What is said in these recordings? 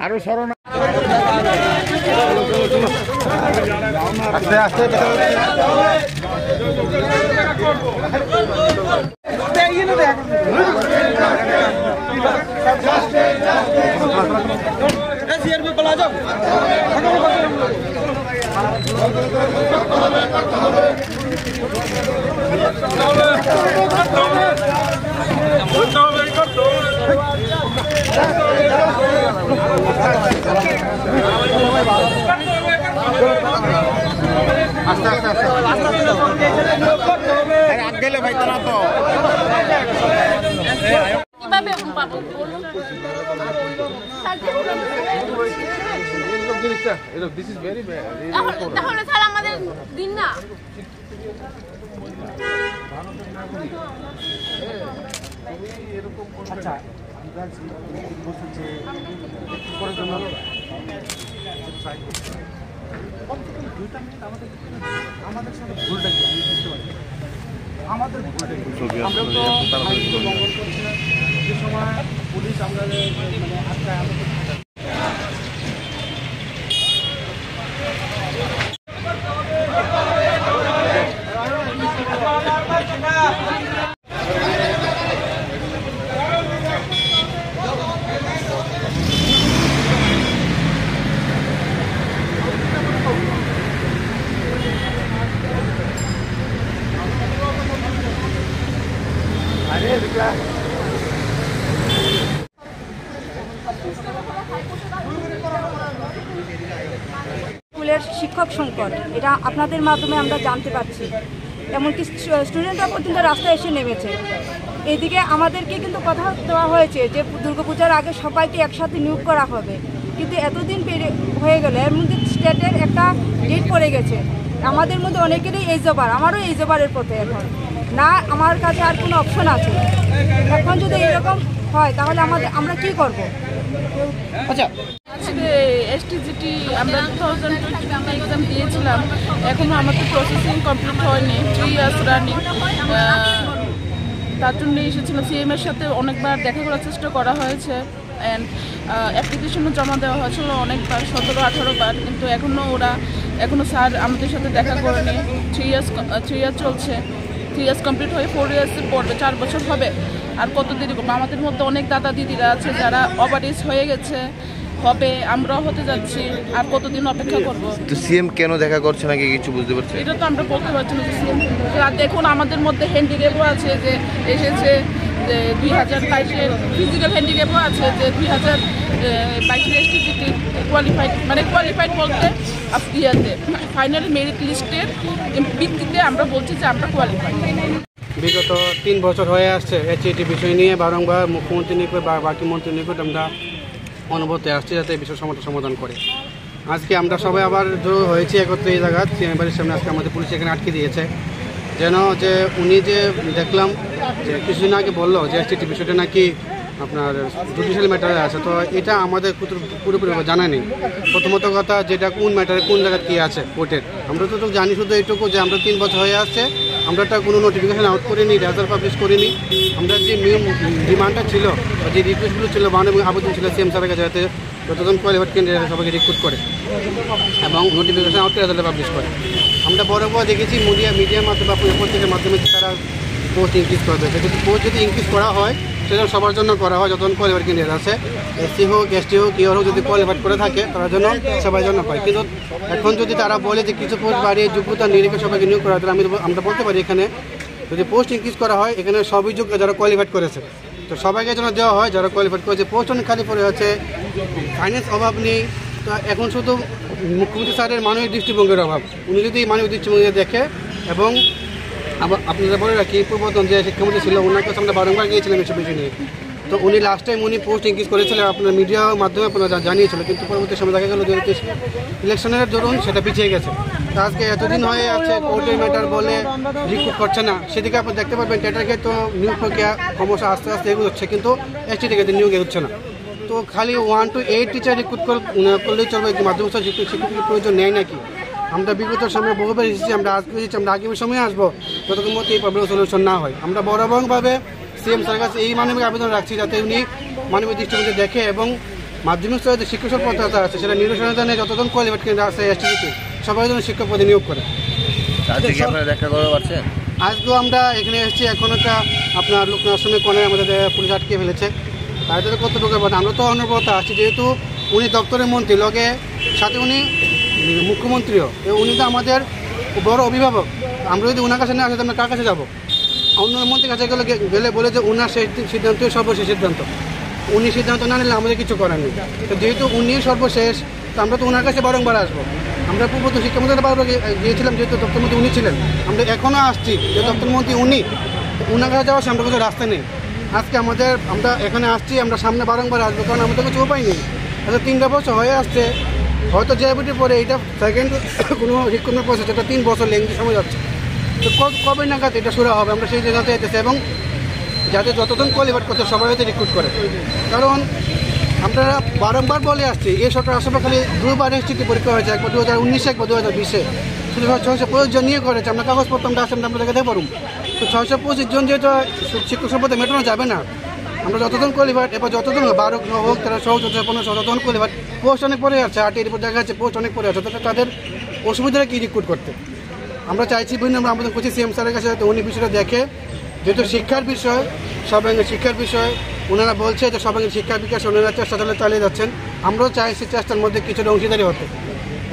আরো সরো না, আস্তে আস্তে গেলে ভাই তারা তো কিভাবে পাবো বলুন। তাহলে স্যার আমাদের দিন না আচ্ছা আমাদের সাথে ভুলটা কি আমি বুঝতে পারি আমাদের আমরা তো লঙ্ঘন করছি না যে সময় পুলিশ আমরা মানে আটকায় স্কুলের শিক্ষক সংকট, এটা আপনাদের মাধ্যমে আমরা জানতে পারছি। এমনকি স্টুডেন্টরা পর্যন্ত রাস্তায় এসে নেমেছে। এদিকে আমাদেরকে কিন্তু কথা দেওয়া হয়েছে যে দুর্গাপূজার আগে সবাইকে একসাথে নিয়োগ করা হবে, কিন্তু এতদিন হয়ে গেল, এর মধ্যে স্টেটের একটা ডেট পড়ে গেছে। আমাদের মধ্যে অনেকেরই এই জবার, আমারও এই জবারের পথে এখন না, আমার কাছে আর কোনো অপশন আছে। এখন যদি এরকম হয় তাহলে আমরা কি করব? আচ্ছা, আজকে এসটিজিটি আমরা 2020 এক্সাম দিয়েছিলাম, এখনও আমাদের প্রসেসিং কমপ্লিট হয়নি, 3 ইয়ার্স রানিং। তার জন্য এসেছিলাম। সিএমের সাথে অনেকবার দেখা করার চেষ্টা করা হয়েছে অ্যান্ড অ্যাপ্লিকেশনও জমা দেওয়া হয়েছিল অনেকবার, 17-18 বার, কিন্তু এখনও স্যার আমাদের সাথে দেখা করেনি। 3 ইয়ার্স চলছে, 3 ইয়ার্স কমপ্লিট হয়ে 4 ইয়ার্সে পড়বে, 4 বছর হবে। আর কত দেরি করবো? আমাদের মধ্যে অনেক দাদা দিদিরা আছে যারা ওভার এজ হয়ে গেছে, হবে, আমরাও হতে যাচ্ছি, আর কতদিন অপেক্ষা করবো? তো সিএম কেন দেখা করছে নাকি কিছু বুঝতে পারছি? এটা তো আমরা বলতে পারছি না যে সিএম। দেখুন আমাদের মধ্যে হ্যান্ডিক্যাপও আছে যে এসেছে, যে 2022-এর ফিজিক্যাল হ্যান্ডিক্যাপও আছে, যে 2022-এর এসটিজিটি কোয়ালিফাইড বলতে ইয়াতে ফাইনাল মেরিট লিস্টের ভিত্তিতে আমরা বলছি যে আমরা কোয়ালিফাইড। বিগত 3 বছর হয়ে আসছে এসটিজিটি বিষয় নিয়ে বারংবার মুখ্যমন্ত্রী নিকট বা বাকি মন্ত্রী নিকট আমরা অনুভূতি আসছে যাতে এই বিষয় সমাধান করে। আজকে আমরা সবাই আবার জড়ো হয়েছি একত্রে এই জায়গা চেম্বারের সামনে। আজকে আমাদের পুলিশ এখানে আটকে দিয়েছে যেন যে উনি যে দেখলাম যে কিছুদিন আগে বললো যে এসটিজিটি বিষয়টা নাকি আপনার জুডিশিয়াল ম্যাটারে আছে, তো এটা আমাদের পুরোপুরি জানা নেই। প্রথমত কথা, যেটা কোন ম্যাটারে কোন জায়গায় কী আছে কোর্টের, আমরা তো জানি শুধু এইটুকু যে আমরা 3 বছর হয়ে আসছে, আমরা একটা কোনো নোটিফিকেশান আউট করিনি, রেজাল্ট পাবলিশ করিনি। আমরা যে মেন ডিমান্ডটা ছিল, যে রিকোয়েস্টগুলো ছিল, আবেদন ছিল সিএম স্যারের কাছে, যাতে যতজন কোয়ালিফাইড ক্যান্ডিডেট সবাইকে রিক্রুট করে এবং নোটিফিকেশান আউট রেজাল্ট পাবলিশ করে। আমরা বরাবর দেখেছি মিডিয়ার মাধ্যমে বা পত্রিকার মাধ্যমে তারা পোস্ট ইনক্রিজ করবে। কিন্তু পোস্ট যদি ইনক্রিজ করা হয় সেটা সবার জন্য করা হয়, যতজন কোয়ালিফাইড ক্যান্ডিডেট আছে, এসসি হোক এসটি হোক কেউ হোক, যদি কোয়ালিফাইড করে থাকে তার জন্য সবার জন্য পায়। কিন্তু এখন যদি তারা বলে যে কিছু পোস্ট বাড়িয়ে যোগ্যতা নিরিখে সবাইকে নিয়োগ করা হয়, তাহলে আমরা বলতে পারি এখানে যদি পোস্ট ইনক্রিজ করা হয়, এখানে সবই যোগ্য যারা কোয়ালিফাইড করেছে, তো সবাইকে যেন দেওয়া হয় যারা কোয়ালিফাইড করেছে। পোস্ট অনেক খালি পড়ে আছে, ফাইন্যান্স অভাব নেই। তো এখন শুধু মুখ্যমন্ত্রী স্যারের মানবিক দৃষ্টিভঙ্গির অভাব। উনি যদি মানবিক দৃষ্টিভঙ্গি দেখে, এবং আপনারা বলে রাখি পূর্বতন যে শিক্ষামন্ত্রী ছিল, ওনার কাছে আমরা বারংবার গিয়েছিলাম এসব বিষয় নিয়ে। তো উনি লাস্ট টাইম উনি পোস্ট ইনক্রিজ করেছিলেন, আপনার মিডিয়ার মাধ্যমে আপনারা জানিয়েছিল, কিন্তু পরবর্তী সময় দেখা গেল যে ইলেকশনের দরুন সেটা পিছিয়ে গেছে। তো আজকে এতদিন হয়ে আছে কোর্টের ম্যাটার বলে রিক্রুট করছে না, সেদিকে আপনি দেখতে পারবেন টেটারকে তো নিয়োগ প্রক্রিয়া ক্রমশ আস্তে আস্তে এগোচ্ছে, কিন্তু এসটি থেকে নিয়োগ এগোচ্ছে না। তো খালি 1 to 8 টিচার রিক্রুট করলেই চলবে, মাধ্যমিক শিক্ষকের প্রয়োজন নেই নাকি? আমরা বিগত সময় বহুবার এসেছি, আমরা আজকে এসেছি, আমরা আগামী সময়ে আসবো, যতক্ষণ মধ্যে এই প্রবলেম সলিউশন না হয়। আমরা বরাবরভাবে সিএম স্যারের কাছে এই মানবিক আবেদন রাখছি যাতে উনি মানবিক দৃষ্টিভঙ্গি দেখে এবং মাধ্যমিক স্তরে যে শিক্ষক পদটা আছে সেটা নিরসনে যতজন কোয়ালিফাইড কেন্দ্র আছে এসটিতে সবাই যেন শিক্ষক পদে নিয়োগ করে। আজকে কি আপনারা দেখা করতে পারছেন? আজকেও আমরা এখানে এসেছি, এখন একটা আপনার লোকনাথ আশ্রমের কোণে আমাদের পুলিশ আটকে ফেলেছে। তাদের কতটুকু আমরা তো অনুব্রত আছি, যেহেতু উনি দপ্তরের মন্ত্রী, লগে সাথে উনি মুখ্যমন্ত্রীও, উনি তো আমাদের বড় অভিভাবক। আমরা যদি ওনার কাছে না আসে আমরা কার কাছে যাবো? অন্য মন্ত্রীর কাছে গেলে বলে যে ওনার সেই সিদ্ধান্তই সর্বশেষ সিদ্ধান্ত, উনি সিদ্ধান্ত না নিলে আমাদের কিছু করার নেই। তো যেহেতু উনি সর্বশেষ, তো আমরা তো ওনার কাছে বারংবার আসবো। আমরা পূর্বত শিক্ষামন্ত্রী বারবার গিয়েছিলাম, যেহেতু দপ্তরমন্ত্রী উনি ছিলেন। আমরা এখনও আসছি যে দপ্তরমন্ত্রী উনি, ওনার কাছে যাওয়ার সামনে কোনো রাস্তা নেই। আজকে আমরা এখানে আসছি, আমরা সামনে বারংবার আসবো, কারণ আমাদের কিছু উপায় নেই। আচ্ছা 3টা বছর হয়ে আসছে, হয়তো জেআইবিটির পরে এইটা সেকেন্ড কোনো রিক্রুটমেন্ট প্রসেস, এটা 3 বছর লেংদি সময় যাচ্ছে। তো কবে নাগাদ এটা শুরু হবে? আমরা সেই জায়গাতে যেতেছি, এবং যাতে যতজন কোয়ালিফাইড করতে সবাই হয়তো রিক্রুট করে। কারণ আমরা বারংবার বলে আসছি, এই সরকার আসলে খালি 2বার এসটিটি পরীক্ষা হয়েছে, একবার 2019-এ একবার 2020-এ, শুধু 625 জন নিয়ে করেছে। আমরা কাগজপত্র আমরা আসলে আমরা দেখাতে পারুম। তো 625 জন যেহেতু শিক্ষক সম্পদে মেটানো যাবে না, আমরা যতজন কোয়ালিফাইড, এবার যতজন 12 হোক 13 হোক 14 15 যতজন কোয়ালিফাইড, পোস্ট অনেক পরে আছে, আরটির উপর দেখা যাচ্ছে পোস্ট অনেক পরে আছে, তাদের অসুবিধাটা কী রিক্রুট করতে। আমরা চাইছি আমরা আমাদের করছি সিএম স্যারের কাছে, যাতে উনি বিষয়টা দেখে, যেহেতু শিক্ষার বিষয়, সর্বাঙ্গীন শিক্ষার বিষয়, ওনারা বলছে যে সর্বাঙ্গীন শিক্ষার বিকাশ ওনারা চেষ্টা চালিয়ে যাচ্ছেন। আমরাও চাইছি চেষ্টার মধ্যে কিছুটা অংশীদারি হতে,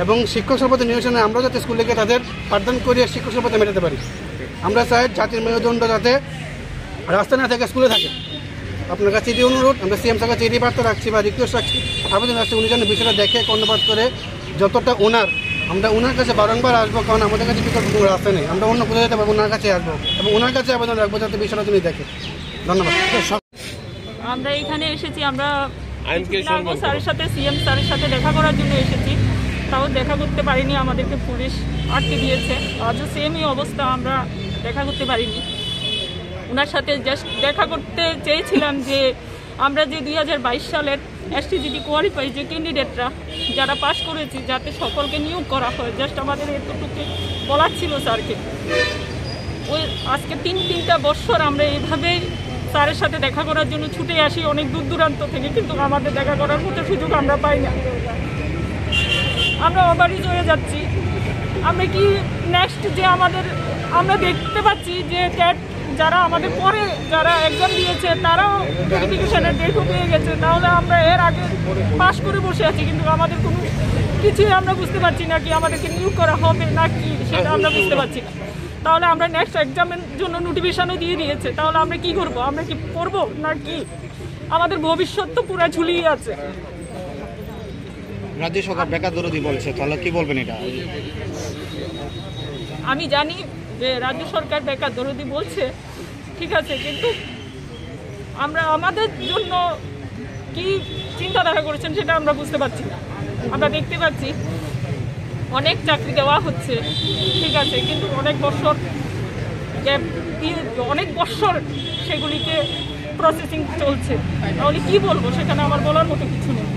এবং শিক্ষক সম্পদে নিয়োজনে আমরাও যাতে স্কুলে গিয়ে তাদের পাঠদান করিয়ে শিক্ষক সম্পদে মেটাতে পারি। আমরা চাই জাতির মেরুদণ্ড যাতে রাস্তা না থেকে স্কুলে থাকে। আপনার কাছে এটি অনুরোধ, আমরা সিএম স্যারের কাছে এটি বার্তা রাখছি বা রিকোয়েস্ট রাখছি, আবেদন রাখছি, উনি যেন বিষয়টা দেখে কর্ণপাত করে যতটা আমরা ওনার কাছে বারংবার আসবো, কারণ আমাদের কাছে বিকল্প কোনো রাস্তা নেই। আমরা অন্য কোথাও যেতে পারবো, ওনার কাছে আসবো এবং ওনার কাছে আবেদন রাখবো যাতে বিষয়টা তিনি দেখে। ধন্যবাদ। আমরা এখানে এসেছি, আমরা স্যারের সাথে সিএম স্যারের সাথে দেখা করার জন্য এসেছি, তাও দেখা করতে পারিনি, আমাদেরকে পুলিশ আটকে দিয়েছে। আজও সেমই অবস্থা, আমরা দেখা করতে পারিনি। ওনার সাথে জাস্ট দেখা করতে চেয়েছিলাম যে আমরা যে 2022 সালের এসটিজিটি কোয়ালিফাই যে ক্যান্ডিডেটরা যারা পাশ করেছি, যাতে সকলকে নিয়োগ করা হয়, জাস্ট আমাদের এতটুকু বলার ছিল স্যারকে। ওই আজকে 3টা বছর আমরা এইভাবেই স্যারের সাথে দেখা করার জন্য ছুটে আসি অনেক দূর দূরান্ত থেকে, কিন্তু আমাদের দেখা করার মতো সুযোগ আমরা পাই না। আমরা অবারিত হয়ে যাচ্ছি। আমরা কি নেক্সট যে আমরা দেখতে পাচ্ছি যে ক্যাট যারা আমাদের পরে যারা এক্সাম দিয়েছে তারাও ভেরিফিকেশনের ডেটও পেয়ে গেছে, তাহলে আমরা এর আগে পাস করে বসে আছি, কিন্তু আমাদের কোনো কিছুই আমরা বুঝতে পারছি না কি আমাদেরকে নিয়োগ করা হবে না কি, সেটা আমরা বুঝতে পারছি না। তাহলে আমরা নেক্সট এক্সামের জন্য নোটিফিকেশনও দিয়ে দিয়েছে, তাহলে আমরা কি করব? আমরা কি পড়বো না কি? আমাদের ভবিষ্যৎ তো পুরো ঝুলিয়ে আছে। রাজ্য সরকার বেকার দরদি বলছে, তাহলে কি বলবেন এটা? আমি জানি যে রাজ্য সরকার বেকার দরদি বলছে, ঠিক আছে, কিন্তু আমরা আমাদের জন্য কি চিন্তাধারা করেছেন সেটা আমরা বুঝতে পারছি না। আমরা দেখতে পাচ্ছি অনেক চাকরি দেওয়া হচ্ছে, ঠিক আছে, কিন্তু অনেক বছর সেগুলিকে প্রসেসিং চলছে। তাহলে কি বলবো? সেখানে আমার বলার মতো কিছু নেই।